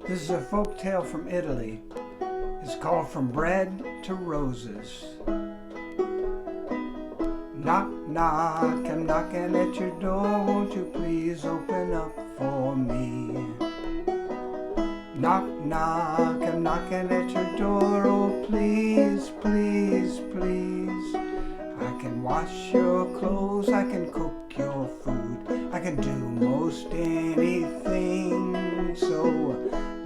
This is a folk tale from Italy. It's called From Bread to Roses. Knock, knock, I'm knocking at your door. Won't you please open up for me? Knock, knock, I'm knocking at your door. Oh, please, please, please. I can wash your clothes, I can cook your food, I can do most anything. So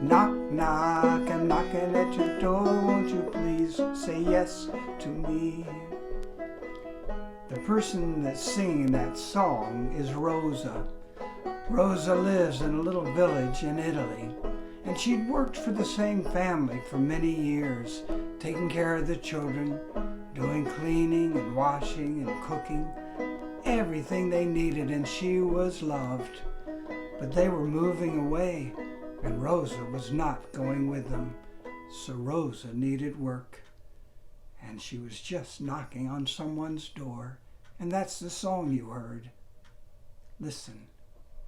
knock, knock, I'm knocking at your door. Won't you please say yes to me? The person that's singing that song is Rosa. Rosa lives in a little village in Italy, and she'd worked for the same family for many years, taking care of the children, doing cleaning and washing and cooking, everything they needed, and she was loved. But they were moving away, and Rosa was not going with them. So Rosa needed work, and she was just knocking on someone's door, and that's the song you heard. Listen.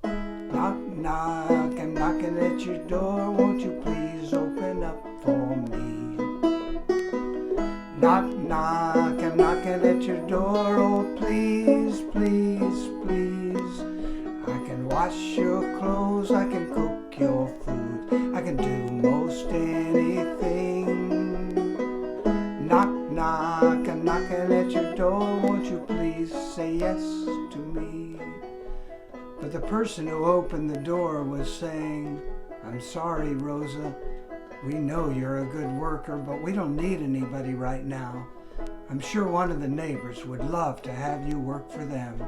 Knock, knock, I'm knocking at your door. Won't you please open up for me? Knock, knock, I'm knocking at your door. Oh, please, please, please. I can wash your clothes, I can cook your food, I can do most anything. Knock, knock, I'm knocking at your door. Won't you please say yes to me? But the person who opened the door was saying, I'm sorry, Rosa. We know you're a good worker, but we don't need anybody right now. I'm sure one of the neighbors would love to have you work for them.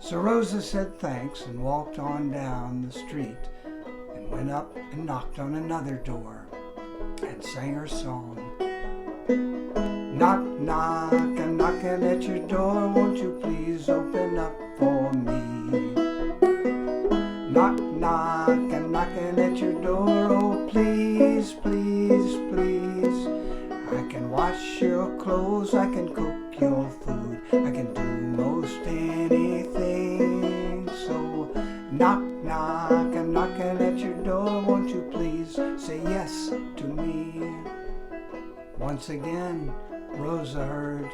So Rosa said thanks and walked on down the street and went up and knocked on another door and sang her song. Knock, knock, I'm knocking at your door. Won't you please open up for me? Knock, knock, I'm knocking at your door. Oh, please, please, please. I can wash your clothes, I can cook your food, I can do most anything. So knock, knock, I'm knocking at your door. Won't you please say yes to me? Once again, Rosa heard,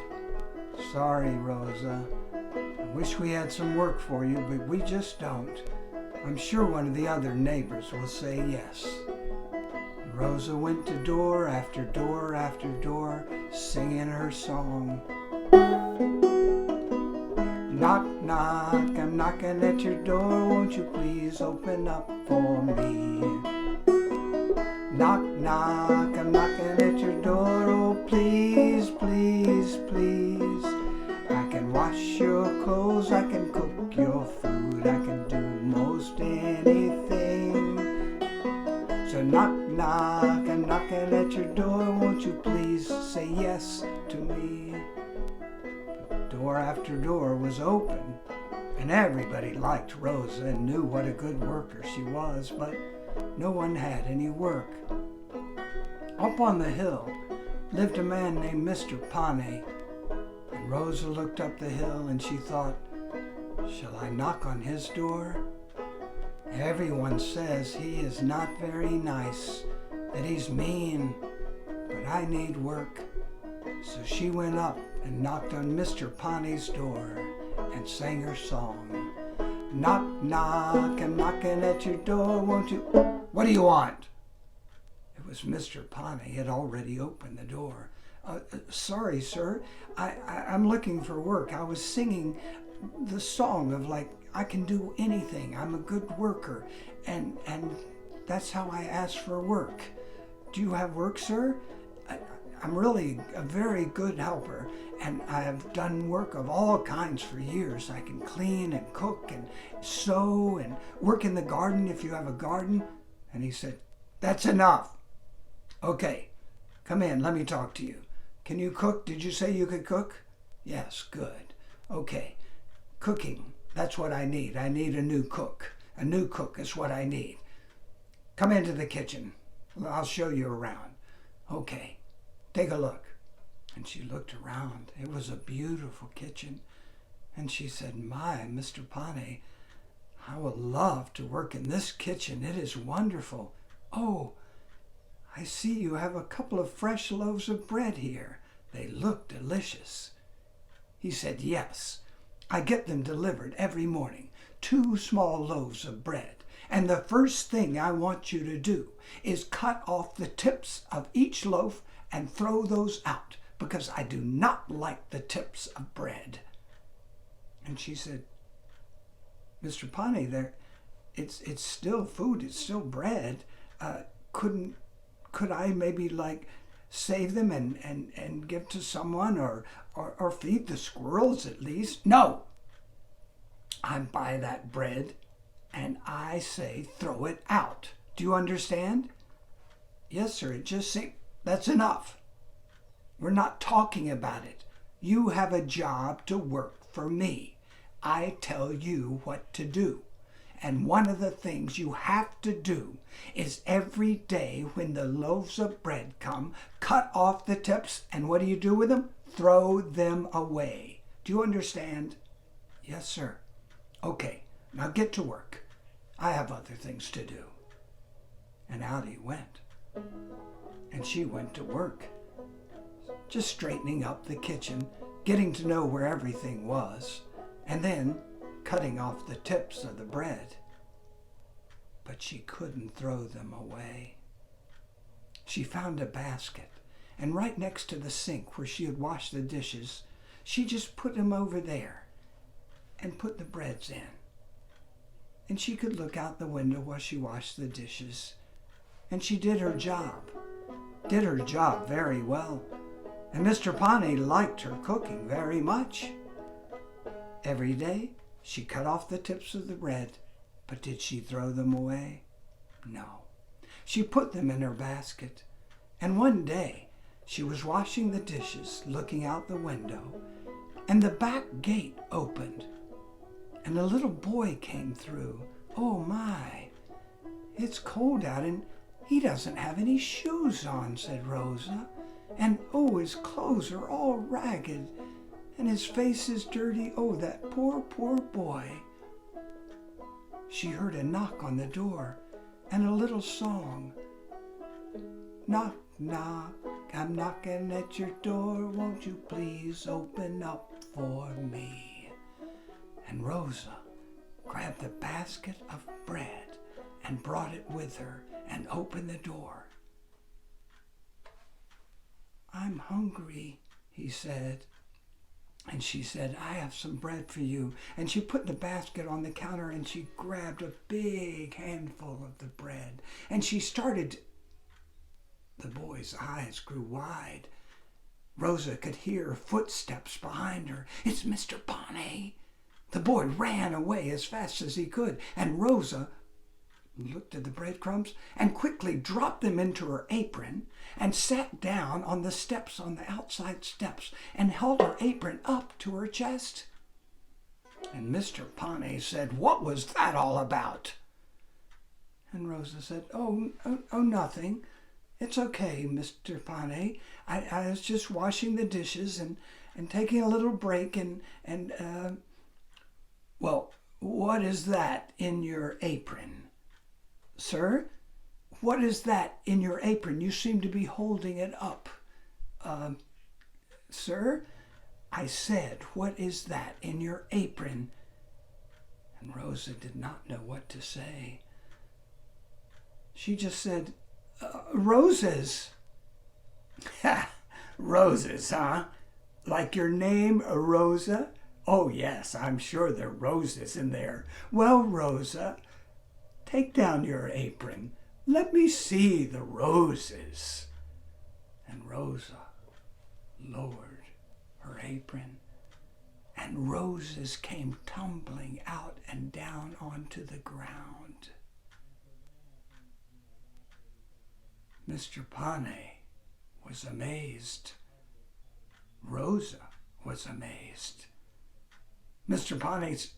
sorry, Rosa. I wish we had some work for you, but we just don't. I'm sure one of the other neighbors will say yes. Rosa went to door after door after door, singing her song. Knock, knock, I'm knocking at your door. Won't you please open up for me? Knock, knock, I'm knocking at your door. Oh, please, please, please. I can wash your clothes, I can cook your food, I can do most anything. So knock, knock, I'm knocking at your door. Won't you please say yes to me? Door after door was open, and everybody liked Rosa and knew what a good worker she was, but no one had any work. Up on the hill lived a man named Mr. Pane, and Rosa looked up the hill and she thought, shall I knock on his door? Everyone says he is not very nice, that he's mean, but I need work. So she went up and knocked on Mr. Pane's door and sang her song. Knock, knock, I'm knocking at your door. Won't you... What do you want? It was Mr. Pane. He had already opened the door. Sorry, sir. I'm looking for work. I was singing the song of like, I can do anything. I'm a good worker. And that's how I asked for work. Do you have work, sir? I'm really a very good helper, and I have done work of all kinds for years. I can clean and cook and sew and work in the garden if you have a garden. And he said, that's enough. Okay, come in, let me talk to you. Can you cook? Did you say you could cook? Yes, good. Okay, cooking, that's what I need. I need a new cook. A new cook is what I need. Come into the kitchen. I'll show you around. Okay, take a look. And she looked around. It was a beautiful kitchen. And she said, my, Mr. Pane, I would love to work in this kitchen. It is wonderful. "Oh, I see you have a couple of fresh loaves of bread here. They look delicious." He said, "Yes, I get them delivered every morning, 2 small loaves of bread. And the first thing I want you to do is cut off the tips of each loaf and throw those out, because I do not like the tips of bread." And she said, "Mr. Pani, it's still food, it's still bread. Could I maybe save them and give to someone or feed the squirrels at least?" "No, I buy that bread and I say throw it out. Do you understand?" "Yes, sir, it just seems..." "That's enough. We're not talking about it. You have a job to work for me. I tell you what to do. And one of the things you have to do is every day when the loaves of bread come, cut off the tips, and what do you do with them? Throw them away. Do you understand?" "Yes, sir." "Okay, now get to work. I have other things to do." And out he went. And she went to work, just straightening up the kitchen, getting to know where everything was, and then cutting off the tips of the bread. But she couldn't throw them away. She found a basket, and right next to the sink where she had washed the dishes, she just put them over there and put the breads in. And she could look out the window while she washed the dishes. And she did her job very well. And Mr. Pani liked her cooking very much. Every day she cut off the tips of the bread, but did she throw them away? No. She put them in her basket. And one day she was washing the dishes, looking out the window, and the back gate opened, and a little boy came through. "Oh my, it's cold out and he doesn't have any shoes on," said Rosa. "And oh, his clothes are all ragged and his face is dirty. Oh, that poor, poor boy." She heard a knock on the door and a little song. "Knock, knock, I'm knocking at your door. Won't you please open up for me?" And Rosa grabbed the basket of bread and brought it with her and opened the door. "I'm hungry," he said. And she said, "I have some bread for you." And she put the basket on the counter and she grabbed a big handful of the bread. And she started. The boy's eyes grew wide. Rosa could hear footsteps behind her. "It's Mr. Pani." The boy ran away as fast as he could, and Rosa looked at the breadcrumbs and quickly dropped them into her apron and sat down on the steps, on the outside steps, and held her apron up to her chest. And Mr. Pani said, "What was that all about?" And Rosa said, Oh, nothing. It's okay, Mr. Pani. I was just washing the dishes and taking a little break well, what is that in your apron?" "Sir, what is that in your apron? You seem to be holding it up." Sir, I said, what is that in your apron?" And Rosa did not know what to say. She just said, "Roses." "Ha, roses, huh? Like your name, Rosa? Oh yes, I'm sure there are roses in there. Well, Rosa, take down your apron. Let me see the roses." And Rosa lowered her apron, and roses came tumbling out and down onto the ground. Mr. Pani was amazed. Rosa was amazed. Mr. Pani's,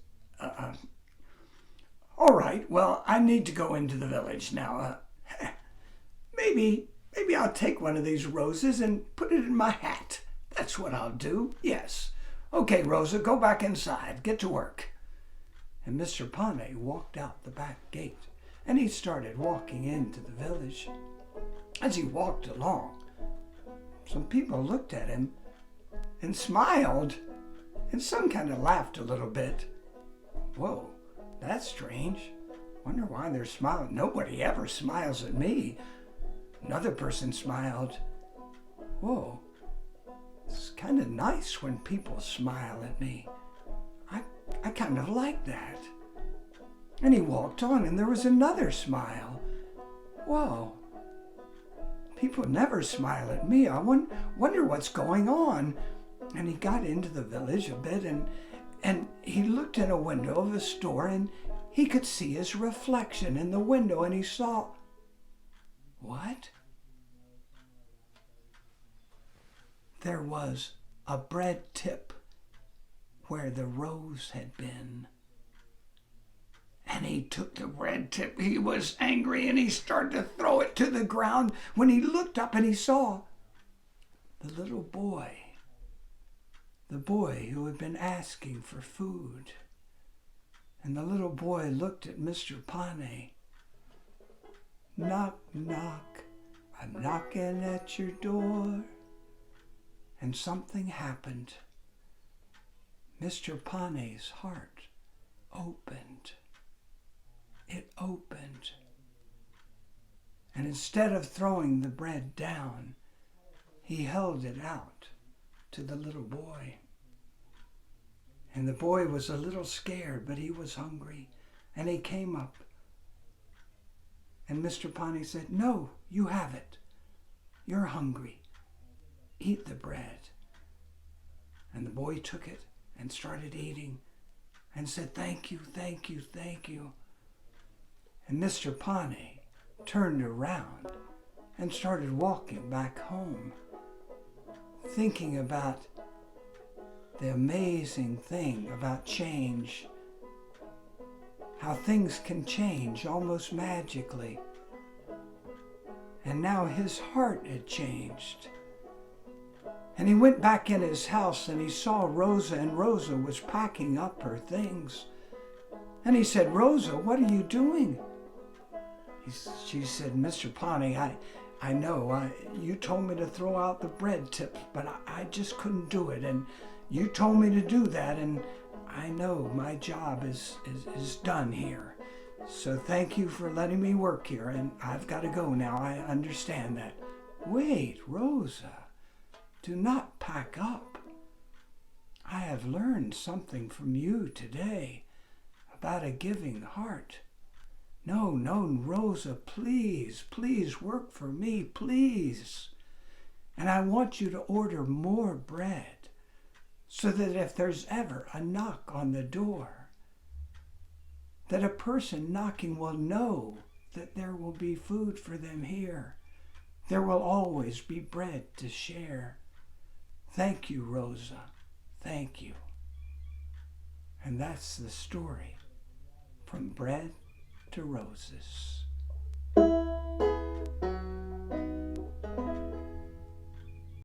"All right, well, I need to go into the village now. Maybe I'll take one of these roses and put it in my hat. That's what I'll do. Yes. Okay, Rosa, go back inside. Get to work." And Mr. Pani walked out the back gate and he started walking into the village. As he walked along, some people looked at him and smiled, and some kind of laughed a little bit. Whoa, that's strange. Wonder why they're smiling. Nobody ever smiles at me. Another person smiled. Whoa, it's kind of nice when people smile at me. I kind of like that. And he walked on, and there was another smile. Whoa, people never smile at me. I wonder what's going on. And he got into the village a bit, and he looked in a window of a store, and he could see his reflection in the window, and he saw, what? There was a bread tip where the rose had been. And he took the bread tip. He was angry, and he started to throw it to the ground when he looked up and he saw the little boy, the boy who had been asking for food. And the little boy looked at Mr. Pane. Knock, knock, I'm knocking at your door. And something happened. Mr. Pane's heart opened. It opened. And instead of throwing the bread down, he held it out to the little boy. And the boy was a little scared, but he was hungry. And he came up. And Mr. Pane said, no, you have it. You're hungry. Eat the bread. And the boy took it and started eating and said, thank you, thank you, thank you. And Mr. Pane turned around and started walking back home, thinking about the amazing thing about change, how things can change almost magically. And now his heart had changed. And he went back in his house and he saw Rosa, and Rosa was packing up her things. And he said, Rosa, what are you doing? She said, Mr. Pane, I know, you told me to throw out the bread tips, but I just couldn't do it. And you told me to do that, and I know my job is done here. So thank you for letting me work here, and I've got to go now. I understand that. Wait, Rosa, do not pack up. I have learned something from you today about a giving heart. No, Rosa, please work for me, please. And I want you to order more bread so that if there's ever a knock on the door, that a person knocking will know that there will be food for them here. There will always be bread to share. Thank you, Rosa. Thank you. And that's the story, From Bread to Roses.